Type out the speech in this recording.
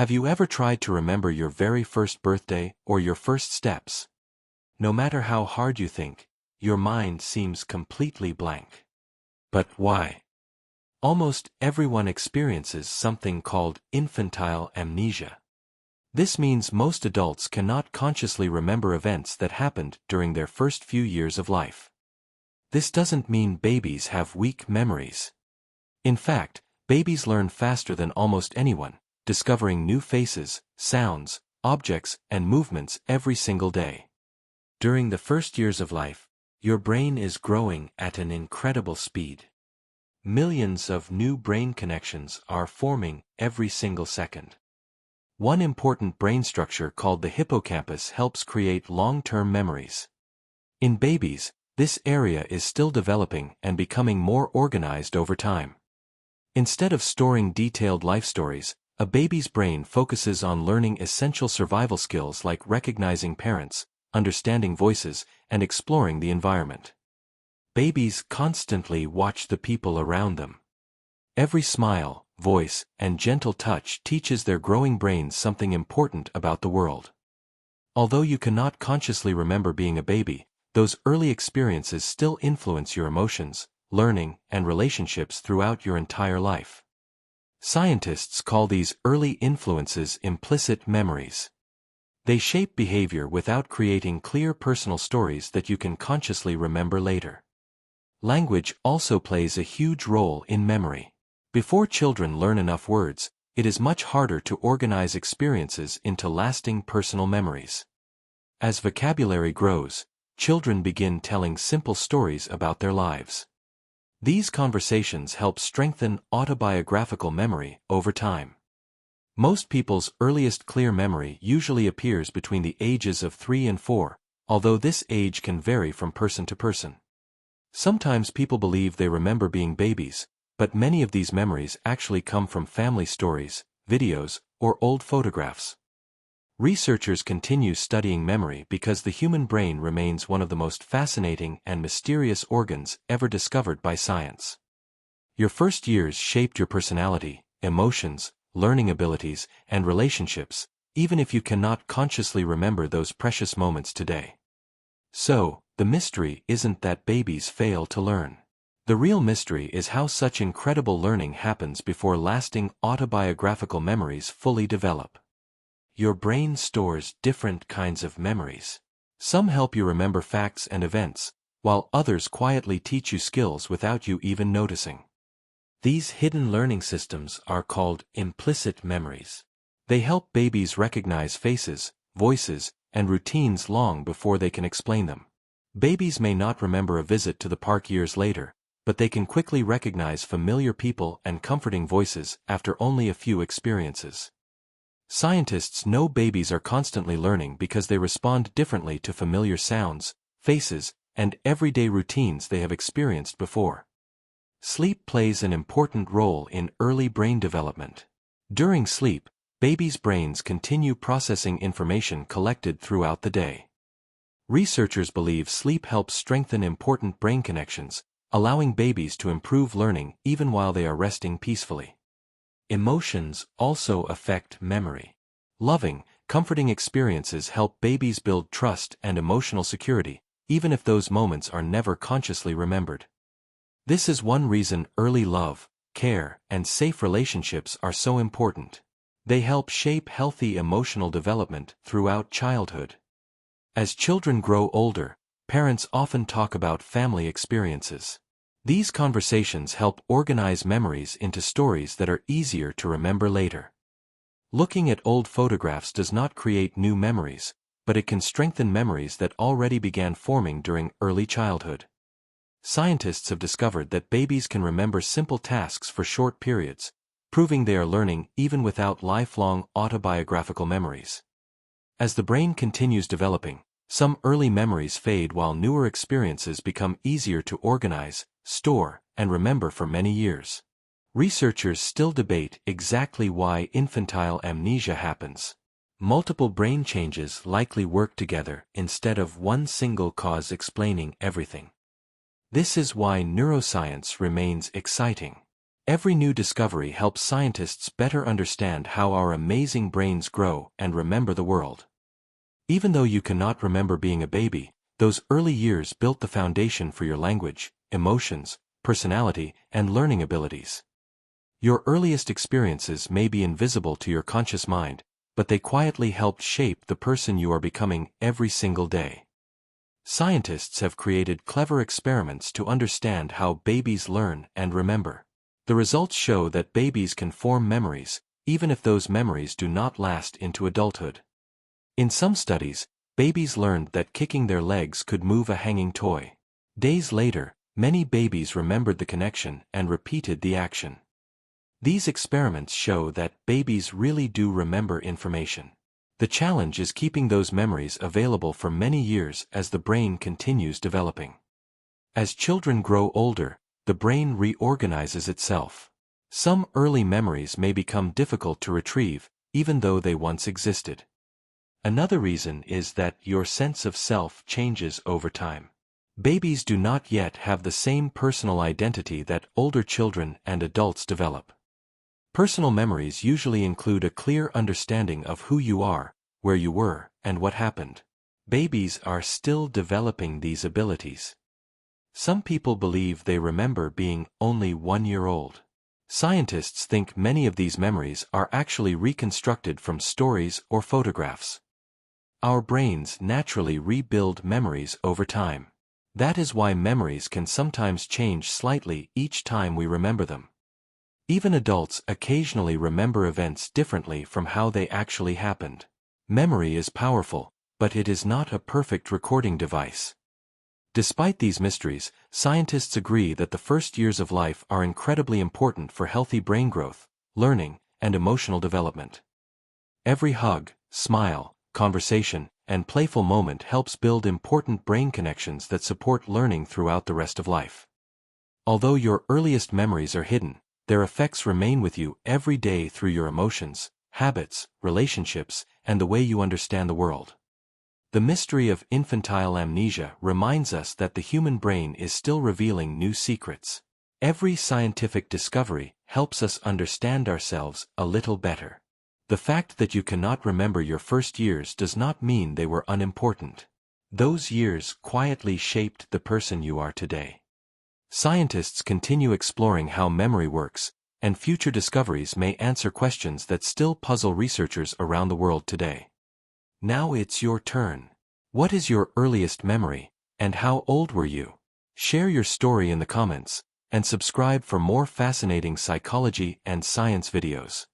Have you ever tried to remember your very first birthday or your first steps? No matter how hard you think, your mind seems completely blank. But why? Almost everyone experiences something called infantile amnesia. This means most adults cannot consciously remember events that happened during their first few years of life. This doesn't mean babies have weak memories. In fact, babies learn faster than almost anyone, discovering new faces, sounds, objects, and movements every single day. During the first years of life, your brain is growing at an incredible speed. Millions of new brain connections are forming every single second. One important brain structure called the hippocampus helps create long-term memories. In babies, this area is still developing and becoming more organized over time. Instead of storing detailed life stories, a baby's brain focuses on learning essential survival skills like recognizing parents, understanding voices, and exploring the environment. Babies constantly watch the people around them. Every smile, voice, and gentle touch teaches their growing brains something important about the world. Although you cannot consciously remember being a baby, those early experiences still influence your emotions, learning, and relationships throughout your entire life. Scientists call these early influences implicit memories. They shape behavior without creating clear personal stories that you can consciously remember later. Language also plays a huge role in memory. Before children learn enough words, it is much harder to organize experiences into lasting personal memories. As vocabulary grows, children begin telling simple stories about their lives. These conversations help strengthen autobiographical memory over time. Most people's earliest clear memory usually appears between the ages of 3 and 4, although this age can vary from person to person. Sometimes people believe they remember being babies, but many of these memories actually come from family stories, videos, or old photographs. Researchers continue studying memory because the human brain remains one of the most fascinating and mysterious organs ever discovered by science. Your first years shaped your personality, emotions, learning abilities, and relationships, even if you cannot consciously remember those precious moments today. So, the mystery isn't that babies fail to learn. The real mystery is how such incredible learning happens before lasting autobiographical memories fully develop. Your brain stores different kinds of memories. Some help you remember facts and events, while others quietly teach you skills without you even noticing. These hidden learning systems are called implicit memories. They help babies recognize faces, voices, and routines long before they can explain them. Babies may not remember a visit to the park years later, but they can quickly recognize familiar people and comforting voices after only a few experiences. Scientists know babies are constantly learning because they respond differently to familiar sounds, faces, and everyday routines they have experienced before. Sleep plays an important role in early brain development. During sleep, babies' brains continue processing information collected throughout the day. Researchers believe sleep helps strengthen important brain connections, allowing babies to improve learning even while they are resting peacefully. Emotions also affect memory. Loving, comforting experiences help babies build trust and emotional security, even if those moments are never consciously remembered. This is one reason early love, care, and safe relationships are so important. They help shape healthy emotional development throughout childhood. As children grow older, parents often talk about family experiences. These conversations help organize memories into stories that are easier to remember later. Looking at old photographs does not create new memories, but it can strengthen memories that already began forming during early childhood. Scientists have discovered that babies can remember simple tasks for short periods, proving they are learning even without lifelong autobiographical memories. As the brain continues developing, some early memories fade while newer experiences become easier to organize, store, and remember for many years. Researchers still debate exactly why infantile amnesia happens. Multiple brain changes likely work together instead of one single cause explaining everything. This is why neuroscience remains exciting. Every new discovery helps scientists better understand how our amazing brains grow and remember the world. Even though you cannot remember being a baby, those early years built the foundation for your language, emotions, personality, and learning abilities. Your earliest experiences may be invisible to your conscious mind, but they quietly helped shape the person you are becoming every single day. Scientists have created clever experiments to understand how babies learn and remember. The results show that babies can form memories, even if those memories do not last into adulthood. In some studies, babies learned that kicking their legs could move a hanging toy. Days later, many babies remembered the connection and repeated the action. These experiments show that babies really do remember information. The challenge is keeping those memories available for many years as the brain continues developing. As children grow older, the brain reorganizes itself. Some early memories may become difficult to retrieve, even though they once existed. Another reason is that your sense of self changes over time. Babies do not yet have the same personal identity that older children and adults develop. Personal memories usually include a clear understanding of who you are, where you were, and what happened. Babies are still developing these abilities. Some people believe they remember being only 1 year old. Scientists think many of these memories are actually reconstructed from stories or photographs. Our brains naturally rebuild memories over time. That is why memories can sometimes change slightly each time we remember them. Even adults occasionally remember events differently from how they actually happened. Memory is powerful, but it is not a perfect recording device. Despite these mysteries, scientists agree that the first years of life are incredibly important for healthy brain growth, learning, and emotional development. Every hug, smile, conversation, and playful moment helps build important brain connections that support learning throughout the rest of life. Although your earliest memories are hidden, their effects remain with you every day through your emotions, habits, relationships, and the way you understand the world. The mystery of infantile amnesia reminds us that the human brain is still revealing new secrets. Every scientific discovery helps us understand ourselves a little better. The fact that you cannot remember your first years does not mean they were unimportant. Those years quietly shaped the person you are today. Scientists continue exploring how memory works, and future discoveries may answer questions that still puzzle researchers around the world today. Now it's your turn. What is your earliest memory, and how old were you? Share your story in the comments, and subscribe for more fascinating psychology and science videos.